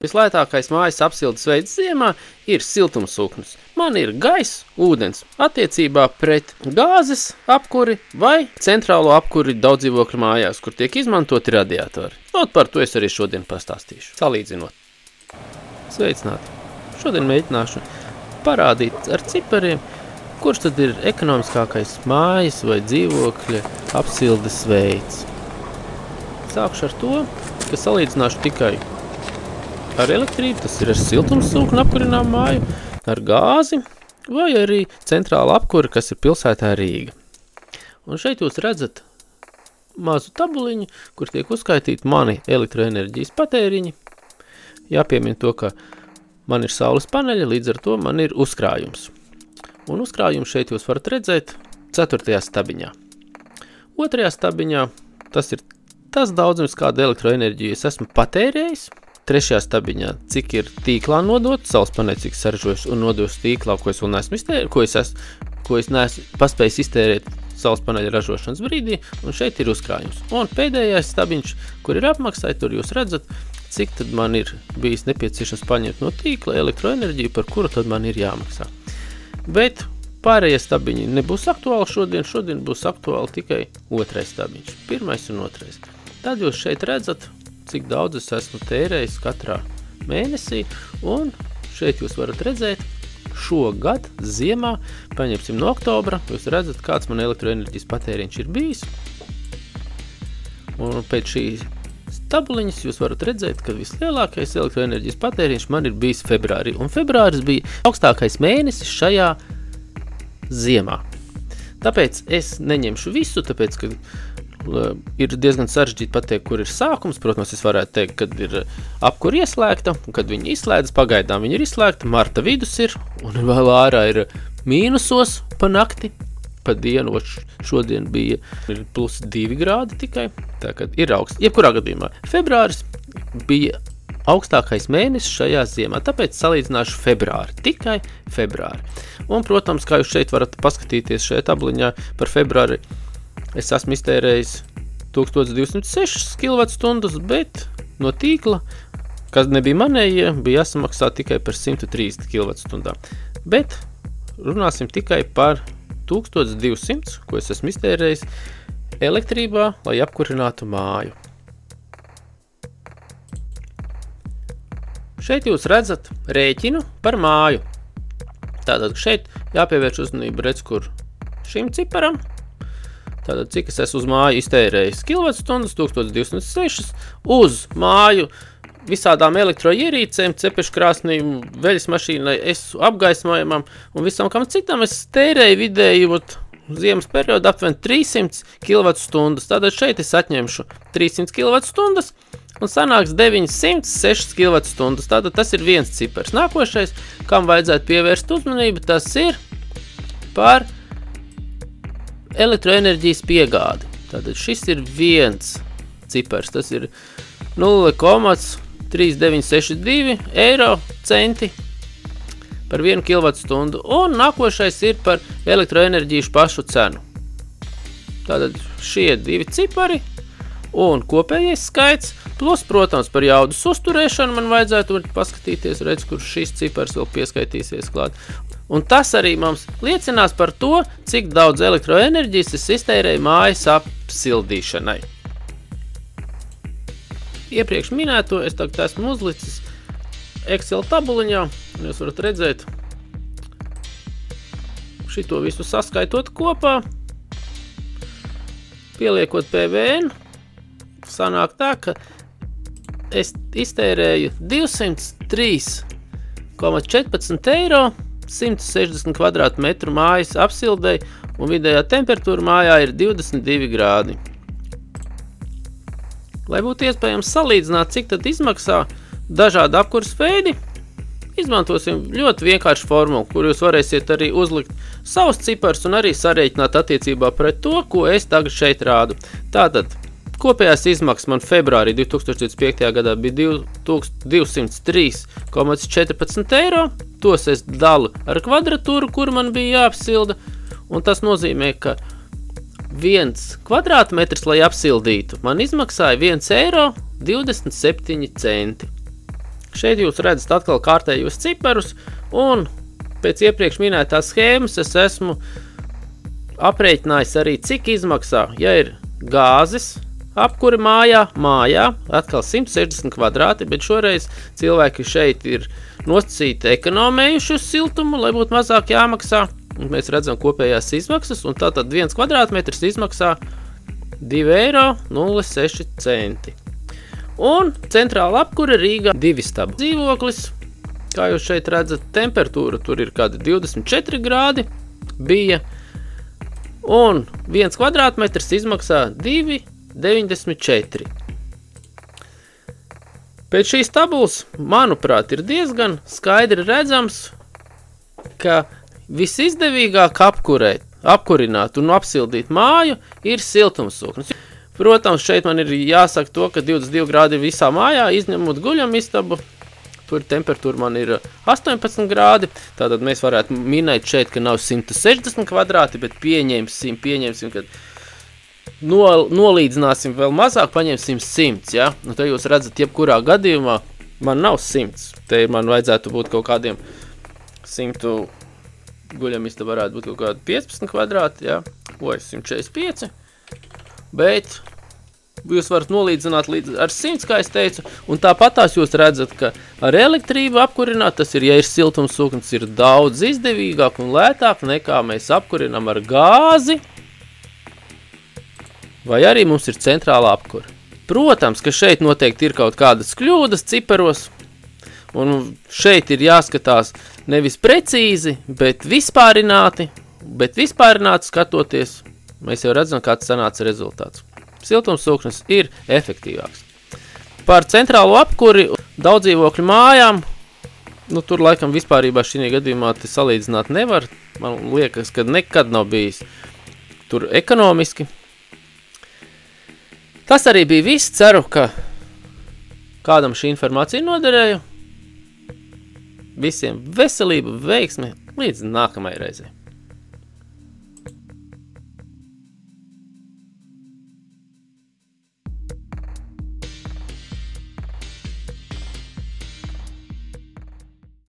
Vislētākais mājas apsildes veids ziemā ir siltumsūknis. Man ir gaiss, ūdens attiecībā pret gāzes apkuri vai centrālo apkuri daudzdzīvokļu mājās, kur tiek izmantoti radiatori. Par to es arī šodien pastāstīšu. Salīdzinot. Sveicināti! Šodien mēģināšu parādīt ar cipariem, kurš tad ir ekonomiskākais mājas vai dzīvokļa apsildes veids. Sākšu ar to, ka salīdzināšu tikai ar elektrību, tas ir ar siltumsūkni apkurinām māju, ar gāzi vai arī centrāla apkuri, kas ir pilsētā Rīga. Un šeit jūs redzat mazu tabuliņu, kur tiek uzskaitīti mani elektroenerģijas patēriņi. Jāpiemina to, ka man ir saules paneļa, līdz ar to man ir uzkrājums. Un uzkrājumu šeit jūs varat redzēt 4. stabiņā. 2. stabiņā tas ir tas daudzums, kādu elektroenerģiju es esmu patērējis. 3. stabiņā, cik ir tīklā nodot, saules paneļi, cik saražojas un nodos tīklā, ko es vēl neesmu iztērējis, ko es neesmu paspējis iztērēt saules paneļa ražošanas brīdī, un šeit ir uzkrājums. Un pēdējais stabiņš, kur ir apmaksai, tur jūs redzat, cik tad man ir bijis nepieciešams paņemt no tīkla elektroenerģiju, par kuru tad man ir jāmaksā. Bet pārējie stabiņi nebūs aktuāli šodien būs aktuāli tikai 2. stabiņš, 1. un 2. Tad jūs šeit redzat, cik daudz es esmu tērējis katrā mēnesī, un šeit jūs varat redzēt šogad ziemā, paņemsim no oktobra, jūs redzat, kāds man elektroenerģijas patēriņš ir bijis. Un pēc šīs tabuliņas jūs varat redzēt, ka vislielākais elektroenerģijas patēriņš man ir bijis februārī, un februāris bija augstākais mēnesis šajā ziemā. Tāpēc es neņemšu visu, tāpēc, ka ir diezgan sarežģīti pateikt, kur ir sākums. Protams, es varētu teikt, kad ir apkuri ieslēgta, un kad viņi izslēdzas, pagaidām viņi ir izslēgta, marta vidus ir, un vēl ārā ir mīnusos pa nakti, pa dienu, šodien bija plus 2 grādi tikai, tā kad ir augsts. Jebkurā gadījumā, februāris bija augstākais mēnesis šajā ziemā, tāpēc salīdzināšu februāri, tikai februāri. Un, protams, kā jūs šeit varat paskatīties šajā tabliņā par februāri, es esmu iztērējis 1206 kWh, bet no tīkla, kas nebija manējie, bija jāsamaksā tikai par 130 kWh. Bet runāsim tikai par 1200, ko es esmu iztērējis elektrībā, lai apkurinātu māju. Šeit jūs redzat rēķinu par māju. Tātad šeit jāpievērš uzmanība, redz, kur šim ciparam. Tātad, cik es esmu uz māju iztērējis kilovatstundas, 1206, uz māju visādām elektroierīcēm, cepešu krāsnīm, veļas mašīnai, apgaismojumam un visam kam citam es tērēju vidēji ziemas periodu apvien 300 kWh. Tātad šeit es atņemšu 300 kWh un sanāks 906 kWh. Tātad tas ir viens cipars. Nākošais, kam vajadzētu pievērst uzmanību, tas ir par elektroenerģijas piegādi. Tātad šis ir viens cipars, tas ir 0,3962 eiro centi par 1 kWh, un nākošais ir par elektroenerģijas pašu cenu. Tātad šie 2 cipari un kopējais skaits, plus, protams, par jaudas uzturēšanu man vajadzētu paskatīties, redz, kur šis cipars vēl pieskaitīsies klāt. Un tas arī mums liecinās par to, cik daudz elektroenerģijas es iztērēju mājas apsildīšanai. Iepriekš minēto es tagad esmu uzlicis Excel tabuliņā, un jūs varat redzēt šito visu saskaitot kopā, pieliekot PVN, sanāk tā, ka es iztērēju 203,14 eiro 160 kvadrātmetru mājas apsildei, un vidējā temperatūra mājā ir 22 grādi. Lai būtu iespējams salīdzināt, cik tad izmaksā dažādi apkuras veidi, izmantosim ļoti vienkāršu formulu, kur jūs varēsiet arī uzlikt savus ciparus un arī sarēķināt attiecībā pret to, ko es tagad šeit rādu. Tātad, kopējās izmaksas man februārī 2025. gadā bija 203,14 eiro. Tos es dalu ar kvadratūru, kur man bija jāapsilda. Un tas nozīmē, ka 1 kvadrātmetrs, lai apsildītu, man izmaksāja 1,27 eiro. Šeit jūs redzat atkal kārtējos ciparus, un pēc iepriekš minētās schēmas es esmu aprēķinājis arī, cik izmaksā, ja ir gāzes apkuri mājā, atkal 160 kvadrāti, bet šoreiz cilvēki šeit ir nosacīti ekonomējuši uz siltumu, lai būtu mazāk jāmaksā. Un mēs redzam kopējās izmaksas, un tātad 1 kvadrātmetrs izmaksā 2,06 eiro. Un centrāla apkure Rīgā 2 stabu dzīvoklis. Kā jūs šeit redzat, temperatūra tur ir kādi 24 grādi bija. Un 1 kvadrātmetrs izmaksā 2,94. Pēc šīs tabulas, manuprāt, ir diezgan skaidri redzams, ka visizdevīgāk apkurināt un apsildīt māju ir siltumsūknis. Protams, šeit man ir jāsaka to, ka 22 grādi ir visā mājā, izņemot guļamistabu. Tur temperatūra man ir 18 grādi, tātad mēs varētu minēt šeit, ka nav 160 kvadrāti, bet pieņemsim, ka nolīdzināsim vēl mazāk, paņemsim 100, ja? Nu, te jūs redzat, jebkurā gadījumā man nav 100. Te man vajadzētu būt kaut kādiem 100, guļamista varētu būt kaut kādi 15 kvadrāti, ja? 145, bet jūs varat nolīdzināt ar 100, kā es teicu, un tāpatās jūs redzat, ka ar elektrību apkurināt, tas ir, ja ir siltumsūknis, ir daudz izdevīgāk un lētāk nekā mēs apkurinām ar gāzi, vai arī mums ir centrāla apkura. Protams, ka šeit noteikti ir kaut kādas kļūdas ciparos, un šeit ir jāskatās nevis precīzi, bet vispārināti skatoties, mēs jau redzam, kāds sanāca rezultāts. Siltumsūknis ir efektīvāks. Par centrālo apkuri daudzdzīvokļu mājām, nu tur laikam vispārībā šī gadījumā te salīdzināt nevar. Man liekas, ka nekad nav bijis tur ekonomiski. Tas arī bija viss. Ceru, ka kādam šī informācija noderēja. Visiem veselību, veiksmi, līdz nākamajai reizei.